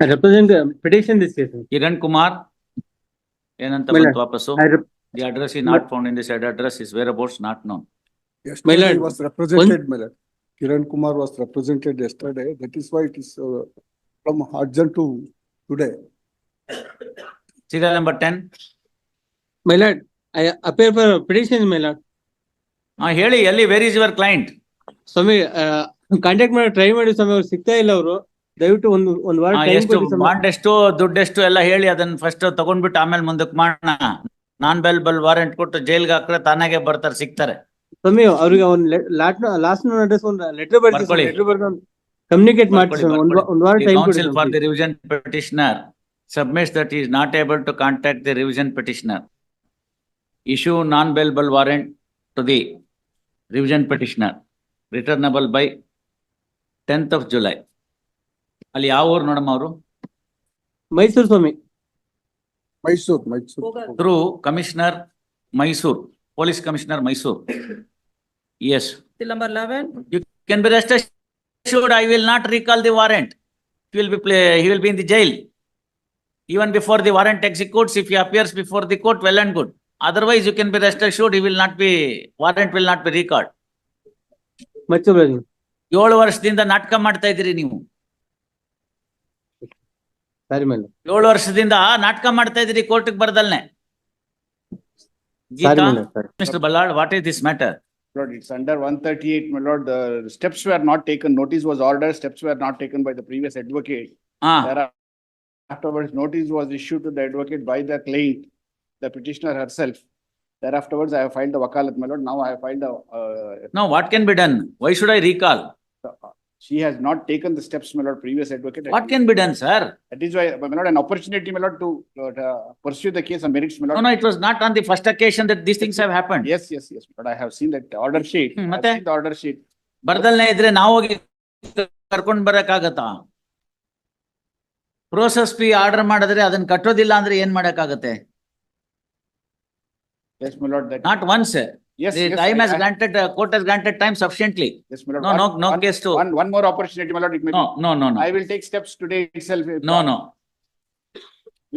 I represent petition this case. Kiran Kumar, ಏನಂತ My ಬಂತು lord, ವಾಪಸ್ಸು? I rep- The address is not found in this address, his whereabouts not known. My Yesterday lord, he was represented, my lord. Kiran Kumar was represented yesterday. That is why it is from urgent to today. Serial number 10. my lord, I appear for petition, my lord. ಹೇಳಿ ಎಲ್ಲಿ, where is your client? ಸ್ವಾಮಿ contact ಮಾಡಿ try ಮಾಡಿ ಸ್ವಾಮಿ, ಅವ್ರು ಸಿಗ್ತಾ ಇಲ್ಲ ಅವರು. ದಯವಿಟ್ಟು ಒಂದ್ ವಾರ ಟೈಮ್ ಎಷ್ಟು ಕೊಡಿ ಸ್ವಾಮಿ. ಬಾಂಡ್ ಎಷ್ಟು ದುಡ್ಡೆಷ್ಟು ಎಲ್ಲ ಹೇಳಿ ಅದನ್ನ ಫಸ್ಟ್ ತಗೊಂಡ್ಬಿಟ್ಟು ಆಮೇಲೆ ಮುಂದಕ್ಕೆ ಮಾಡೋಣ. ನಾನ್ ಬೆಲ್ಬಲ್ ವಾರೆಂಟ್ ಕೊಟ್ಟು ಜೈಲ್ಗೆ ಹಾಕ್ರೆ ತಾನಾಗೆ ಬರ್ತಾರೆ, ಸಿಗ್ತಾರೆ. ಸ್ವಾಮಿ ಅವ್ರಿಗೆ ಒಂದ್ ಲಾಸ್ಟ್ ಅಡ್ರೆಸ್ ಒಂದು ಲೆಟರ್ ಬರ್ಕೊಳ್ಳಿ. ಬರ್ದು ಕಮ್ಯುನಿಕೇಟ್ ಮಾಡಿ ಒಂದ್ ವಾರ ಟೈಮ್ ಕೊಡಿ. Counsel for the revision petitioner submits that he is not able to contact the revision petitioner. Issue non-bailable warrant to the revision petitioner, returnable by 10th of July. ಅಲ್ಲಿ ಯಾವ ಊರು ನೋಡಮ್ಮ ಅವರು? ಮೈಸೂರು ಸ್ವಾಮಿ. Mysore. Through Commissioner Mysore, Police Commissioner Mysore. Yes. Till number 11. You can be rest assured I will not recall the warrant. He will be in the jail. Even before the warrant executes, if he appears before the court, well and good. Otherwise, you can be rest assured warrant will not be recalled. Mysuru 7 ವರ್ಷದಿಂದ ನಾಟಕ ಮಾಡ್ತಾ ಇದ್ದೀರಿ ನೀವು. ಸರಿ ಮೇಲೆ 7 ವರ್ಷದಿಂದ ನಾಟಕ ಮಾಡ್ತಾ ಇದ್ದೀರಿ ಕೋರ್ಟ್ಗೆ ಬರ್ದಲ್ನೆ. ಸರಿ ಮೇಲೆ ಸರಿ. Mr. Ballard, what is this matter? Lord, it's under 138, my lord. The steps were not taken. Notice was ordered. Steps were not taken by the previous advocate. Afterwards, notice was issued to the advocate by the claimant, the petitioner herself. Thereafterwards, I have filed the wakalat, my lord. Now I have filed Now, what can be done? Why should I recall? she has not taken the steps, my lord, previous advocate. What can be done, sir? That is why, my lord, an opportunity, my lord, to pursue the case on merits, my lord. No, it was not on the first occasion that these things have happened. Yes, but I have seen that order sheet. I have ಮತ್ತೆ? seen the order sheet. ಬರ್ದಲ್ನೇ ಇದ್ರೆ ನಾವು ಹೋಗಿ ಕರ್ಕೊಂಡ್ ಬರಕ್ಕಾಗತ್ತಾ? Process fee order ಮಾಡಿದ್ರೆ ಅದನ್ನ ಕಟ್ಟೋದಿಲ್ಲ ಅಂದ್ರೆ ಏನ್ ಮಾಡಕ್ಕಾಗತ್ತೆ? Yes, my lord, that. Not once. Yes, The yes, time has I- granted, court has granted time sufficiently. Yes, my lord. No case to. One more opportunity, my lord. It may be. No. I will take steps today itself. No.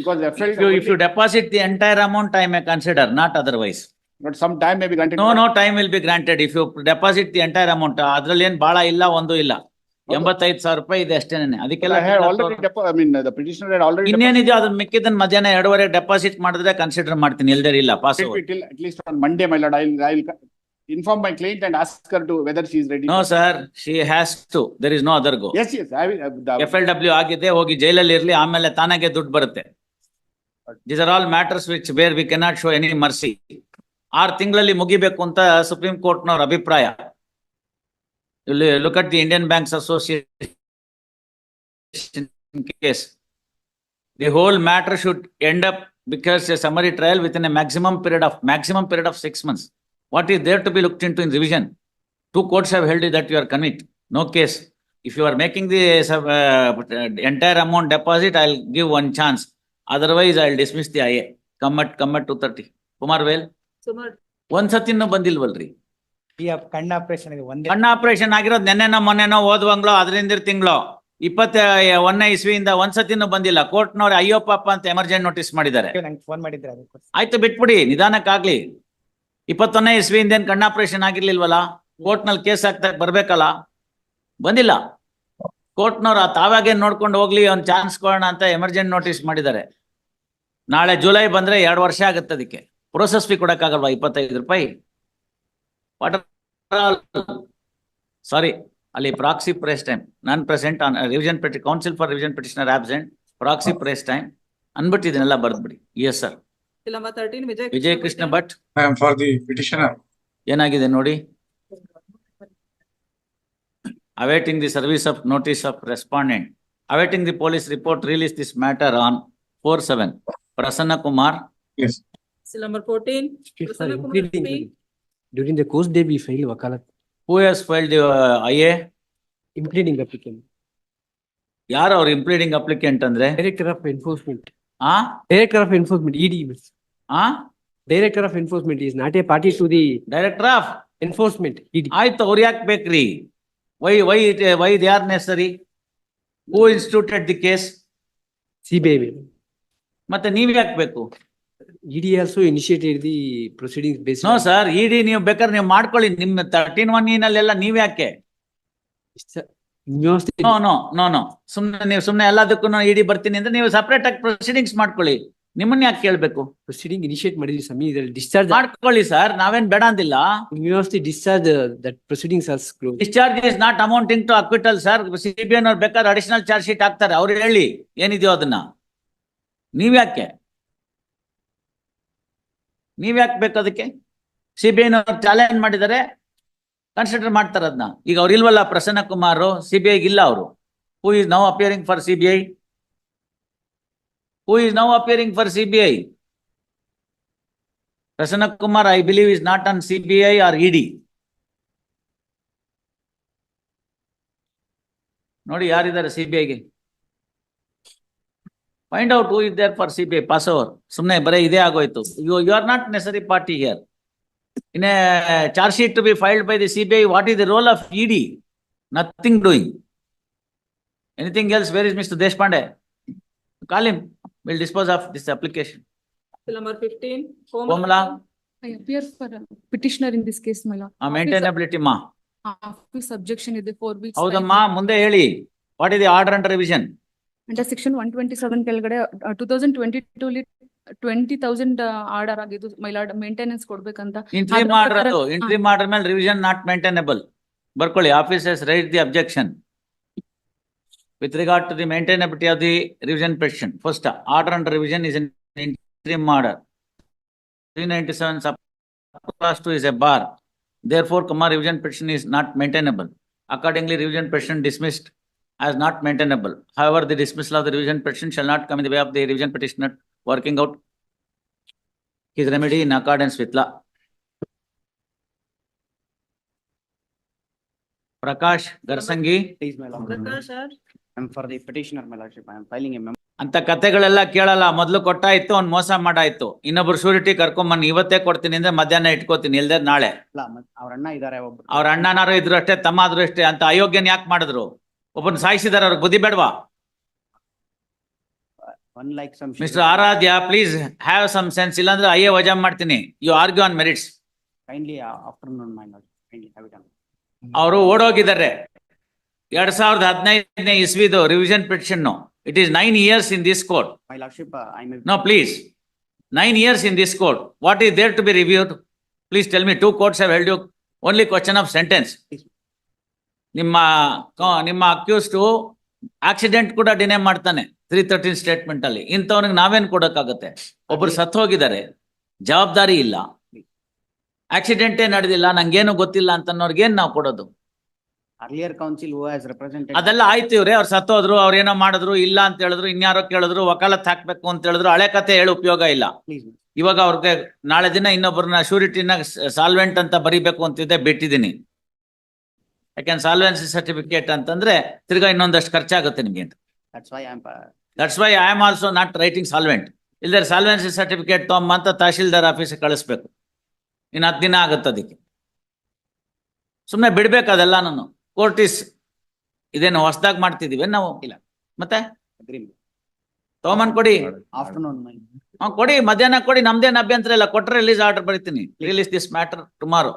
Because I felt. If you deposit the entire amount, I may consider, not otherwise. But some time may be granted. No, time will be granted. If you deposit the entire amount, ಅದ್ರಲ್ಲಿ ಏನ್ ಬಾಳ ಇಲ್ಲ, ಒಂದು ಇಲ್ಲ. 85,000 ರೂಪಾಯಿ ಇದೆ ಅಷ್ಟೇನೆ. ಅದಕ್ಕೆಲ್ಲ I had already the petitioner had already. ಇನ್ನೇನಿದೆ ಅದನ್ನ ಮಿಕ್ಕಿದನ್ನ ಮಧ್ಯಾಹ್ನ 2:30 ಡೆಪಾಸಿಟ್ ಮಾಡಿದ್ರೆ ಕನ್ಸಿಡರ್ ಮಾಡ್ತೀನಿ, ಇಲ್ದೇ ಇಲ್ಲ pass. Till at least on Monday, my lord. I'll inform my client and ask her to whether she is ready. No, sir, she has to. There is no other go. Yes, I will. FLW ಆಗಿದೆ, ಹೋಗಿ ಜೈಲಲ್ಲಿ ಇರ್ಲಿ, ಆಮೇಲೆ ತಾನಾಗೆ ದುಡ್ಡು ಬರುತ್ತೆ. These are all matters where we cannot show any mercy. 6 ತಿಂಗಳಲ್ಲಿ ಮುಗಿಬೇಕು ಅಂತ ಸುಪ್ರೀಂ ಕೋರ್ಟ್ ನವರ ಅಭಿಪ್ರಾಯ. Look at the Indian Banks Association case. The whole matter should end up because a summary trial within a maximum period of 6 months. What is there to be looked into in revision? 2 courts have held that you are commit. No case. If you are making the entire amount deposit, I'll give one chance. Otherwise, I'll dismiss the IA. Come at 2:30. Kumar Vel. ಒಂದ್ ಸತಿನೂ ಬಂದಿಲ್ವಲ್ರಿ? ಕಣ್ಣ operation ಕಣ್ಣ operation ಆಗಿರೋದು ನೆನ್ನೆನೋ ಮೊನ್ನೆನೋ ಓದುವಂಗ್ಲೋ ಅದರಿಂದ ತಿಂಗಳೋ 21ನೇ ಇಸ್ವಿಯಿಂದ ಒಂದ್ ಸತಿನೂ ಬಂದಿಲ್ಲ. ಕೋರ್ಟ್ನವ್ರು ಅಯ್ಯೋ ಪಾಪ ಅಂತ ಎಮರ್ಜೆನ್ಸಿ ನೋಟಿಸ್ ಮಾಡಿದ್ದಾರೆ. ಫೋನ್ ಮಾಡಿದ್ರೆ ಆಯ್ತು, ಬಿಟ್ಬಿಡಿ, ನಿಧಾನಕ್ಕಾಗ್ಲಿ. 21ನೇ ಇಸ್ವಿಯಿಂದ ಏನ್ ಕಣ್ಣ ಆಪರೇಷನ್ ಆಗಿರ್ಲಿಲ್ವಲ್ಲ? ಕೋರ್ಟ್ ನಲ್ಲಿ ಕೇಸ್ ಹಾಕ್ದಾಗ ಬರ್ಬೇಕಲ್ಲ, ಬಂದಿಲ್ಲ. ಕೋರ್ಟ್ನವ್ರು ತಾವಾಗೇನ್ ನೋಡ್ಕೊಂಡು ಹೋಗ್ಲಿ, ಒಂದ್ ಚಾನ್ಸ್ ಕೊಡೋಣ ಅಂತ ಎಮರ್ಜೆನ್ಸಿ ನೋಟಿಸ್ ಮಾಡಿದ್ದಾರೆ. ನಾಳೆ ಜುಲೈ ಬಂದ್ರೆ 2 ವರ್ಷ ಆಗುತ್ತೆ. ಅದಕ್ಕೆ ಪ್ರೋಸೆಸ್ ಫೀ ಕೊಡಕ್ಕಾಗಲ್ವಾ 25 ರೂಪಾಯಿ? ಸಾರಿ, ಅಲ್ಲಿ ಪ್ರಾಕ್ಸಿ ಪ್ರೆಸ್ ಟೈಮ್ ನಾನ್ present on revision counsel for revision petitioner absent, proxy press time ಅನ್ಬಿಟ್ಟು ಇದನ್ನೆಲ್ಲ ಬರ್ದ್ಬಿಡಿ. Yes sir. Till number 13. Vijaya Krishna Bhat. I am for the petitioner. ಏನಾಗಿದೆ ನೋಡಿ. Awaiting the service of notice of respondent. Awaiting the police report, release this matter on 4/7. Prasanna Kumar. Yes. Till number 14. Prasanna Kumar speak. During the course day, we filed wakalat. Who has filed the IA? Impleading applicant. ಯಾರು ಅವ್ರು impleading applicant ಅಂದ್ರೆ? Director of Enforcement. ಆ Director of Enforcement, ED. ಆ Director of Enforcement is not a party to the director of enforcement. ED. ಆಯ್ತು, ಅವ್ರು ಯಾಕೆ ಬೇಕ್ರಿ? Why they are ನೆಸರಿ? Who instituted the case? CBI. ಮತ್ತೆ ನೀವ್ ಯಾಕೆ ಬೇಕು? ED also initiated the proceedings based no on. Sir, ಇಡಿ ನೀವು ಬೇಕಾದ್ರೆ ನೀವು ಮಾಡ್ಕೊಳ್ಳಿ, ನಿಮ್ಮ 13(1)ನಲ್ಲಿ ನೀವ್ ಯಾಕೆ? University. ನೋ ಸುಮ್ನೆ ಎಲ್ಲದಕ್ಕೂ ಇಡಿ ಬರ್ತೀನಿ ಅಂದ್ರೆ ನೀವು ಸಪರೇಟ್ ಆಗಿ ಪ್ರೊಸೀಡಿಂಗ್ಸ್ ಮಾಡ್ಕೊಳ್ಳಿ. ನಿಮ್ಮನ್ನ ಯಾಕೆ ಕೇಳ್ಬೇಕು? Proceeding initiate ಮಾಡಿದ್ರಿ ಸಮಿ ಇದರಲ್ಲಿ discharge. ಮಾಡ್ಕೊಳ್ಳಿ ಸರ್, ನಾವೇನ್ ಬೇಡ ಅಂದಿಲ್ಲ. University discharge that proceedings are closed. Discharge is not amounting to acquittal sir. CBI ಅವ್ರು ಬೇಕಾದ್ರೆ ಅಡಿಷನಲ್ ಚಾರ್ಜ್ ಶೀಟ್ ಹಾಕ್ತಾರೆ, ಅವ್ರು ಹೇಳಿ ಏನಿದೆಯೋ ಅದನ್ನ. ನೀವ್ ಯಾಕೆ ಬೇಕು ಅದಕ್ಕೆ? CBI ಚಾಲೆಂಜ್ ಮಾಡಿದರೆ ಕನ್ಸಿಡರ್ ಮಾಡ್ತಾರೆ ಅದನ್ನ. ಈಗ ಅವ್ರು ಇಲ್ವಲ್ಲ, ಪ್ರಸನ್ನ ಕುಮಾರ್ CBI ಇಲ್ಲ ಅವರು. Who is now appearing for CBI? Who is now appearing for CBI? Prasanna Kumar, I believe, is not on CBI or ED. ನೋಡಿ ಯಾರಿದ್ದಾರೆ CBI ಗೆ? Find out who is there for CBI. Pass over. ಸುಮ್ನೆ ಬರೇ ಇದೇ ಆಗೋಯ್ತು. You are not necessary party here. In a charge sheet to be filed by the CBI, what is the role of ED? Nothing doing. Anything else? Where is Mr. Deshpande? Call him. We'll dispose of this application. Bill number 15. Komala, I appear for a petitioner in this case, my lord. maintainability ma. Office objection is the 4 weeks. ಹೌದಮ್ಮ, ಮುಂದೆ ಹೇಳಿ. What is the order under revision? Under section 127 ಕೆಳಗಡೆ 2022 ಲಿ 20,000 order ಆಗಿದ್ದು my lord, maintenance ಕೊಡ್ಬೇಕಂತ. Interim ಅದ್ರ order ಅದು. ಪ್ರಕಾರ- Interim order ಮೇಲೆ revision not maintainable. ಬರ್ಕೊಳ್ಳಿ. Office has raised the objection with regard to the maintainability of the revision petition. First, order under revision is an interim order. 397 sub clause 2 is a bar. Therefore, revision petition is not maintainable. Accordingly, revision petition dismissed as not maintainable. However, the dismissal of the revision petition shall not come in the way of the revision petitioner working out his remedy in accordance with law. Prakash Garsangi. Please, my lord. Prakash, sir. I'm for the petitioner, my lordship. I am filing a memo. ಅಂತ ಕತೆಗಳೆಲ್ಲ ಕೇಳಲ್ಲ. ಮೊದ್ಲು ಕೊಟ್ಟಾಯ್ತು, ಅವ್ನ್ ಮೋಸ ಮಾಡಾಯ್ತು. ಇನ್ನೊಬ್ರು surety ಕರ್ಕೊಂಬನ್ನಿ, ಇವತ್ತೇ ಕೊಡ್ತೀನಿ ಅಂದ್ರೆ ಮಧ್ಯಾಹ್ನ ಇಟ್ಕೋತೀನಿ, ಇಲ್ದೇ ನಾಳೆ. ಅವ್ರ ಅಣ್ಣ ಇದಾರೆ ಒಬ್ರು. ಅವ್ರ ಅಣ್ಣನಾರು ಇದ್ರು ಅಷ್ಟೇ, ತಮ್ಮ ಆದ್ರೂ ಅಷ್ಟೇ. ಅಂತ ಅಯೋಗ್ಯನ್ ಯಾಕೆ ಮಾಡಿದ್ರು? ಒಬ್ಬನ್ ಸಾಯಿಸಿದಾರ, ಅವ್ರಿಗೆ ಬುದ್ಧಿ ಬೇಡವಾ? Unlike some. Mister Aradhya, please have some sense, ಇಲ್ಲಾಂದ್ರೆ ಅಯ್ಯೇ ವಜಾ ಮಾಡ್ತೀನಿ. You argue on merits. Kindly afternoon, my lord. Kindly have it on. ಅವರು ಓಡೋಗಿದ್ದಾರೆ. 2015 ಇಸ್ವಿದು revision petition. It is 9 years in this court. My lordship, I may. No, please. 9 years in this court. What is there to be reviewed? Please tell me. 2 courts have held you only question of sentence. ನಿಮ್ಮ accused accident ಕೂಡ ಡಿನೇ ಮಾಡ್ತಾನೆ 313 statement ಅಲ್ಲಿ. ಇಂಥವನಿಗೆ ನಾವೇನ್ ಕೊಡಕ್ಕಾಗತ್ತೆ? ಒಬ್ರು ಸತ್ತು ಹೋಗಿದ್ದಾರೆ, ಜವಾಬ್ದಾರಿ ಇಲ್ಲ, ಆಕ್ಸಿಡೆಂಟೇ ನಡೆದಿಲ್ಲ, ನಂಗೇನು ಗೊತ್ತಿಲ್ಲ ಅಂತನ್ನೋರ್ಗೇನ್ ನಾವು ಕೊಡೋದು? Earlier council who has represented. ಅದೆಲ್ಲ ಆಯ್ತು. ಇವ್ರೆ ಅವ್ರು ಸತ್ತೋದ್ರು, ಅವ್ರೇನೋ ಮಾಡಿದ್ರು, ಇಲ್ಲ ಅಂತ ಹೇಳಿದ್ರು, ಇನ್ಯಾರೋ ಕೇಳಿದ್ರು, ವಕಾಲತ್ ಹಾಕ್ಬೇಕು ಅಂತ ಹೇಳಿದ್ರು. ಹಳೆ ಕತೆ ಹೇಳಿ ಉಪಯೋಗ ಇಲ್ಲ. Please. ಇವಾಗ ಅವ್ರಿಗೆ ನಾಳೆ ದಿನ ಇನ್ನೊಬ್ಬರನ್ನ ಶೂರಿಟಿನ ಸಾಲ್ವೆಂಟ್ ಅಂತ ಬರಿಬೇಕು ಅಂತಿದ್ದೆ, ಬಿಟ್ಟಿದ್ದೀನಿ. ಯಾಕೆಂದ್ರೆ ಸಾಲ್ವೆನ್ಸಿ ಸರ್ಟಿಫಿಕೇಟ್ ಅಂತಂದ್ರೆ ತಿರ್ಗಾ ಇನ್ನೊಂದಷ್ಟು ಖರ್ಚಾಗುತ್ತೆ ನಿಮ್ಗೆ ಅಂತ. That's why I am also not writing solvent. ಇಲ್ದರೆ ಸಾಲ್ವೆನ್ಸಿ ಸರ್ಟಿಫಿಕೇಟ್ ತೊಗೊಂಬ ಅಂತ ತಹಶೀಲ್ದಾರ್ ಆಫೀಸಿಗೆ ಕಳಿಸ್ಬೇಕು. ಇನ್ನು 10 ದಿನ ಆಗುತ್ತೆ ಅದಕ್ಕೆ. ಸುಮ್ಮನೆ ಬಿಡ್ಬೇಕು ಅದೆಲ್ಲ. ನಾನು ಕೋರ್ಟಿಸ್ ಇದೇನು ಹೊಸದಾಗಿ ಮಾಡ್ತಿದೀವಿ ನಾವು? ಇಲ್ಲ. ಮತ್ತೆ Agree. ತಗೊಂಬಂದ್ ಕೊಡಿ. Afternoon, my. ಕೊಡಿ, ಮಧ್ಯಾಹ್ನ ಕೊಡಿ, ನಮ್ದೇನು ಅಭ್ಯಂತರ ಇಲ್ಲ. ಕೊಟ್ರೆ ರಿಲೀಸ್ ಆರ್ಡರ್ ಬರೀತೀನಿ. Release this matter tomorrow.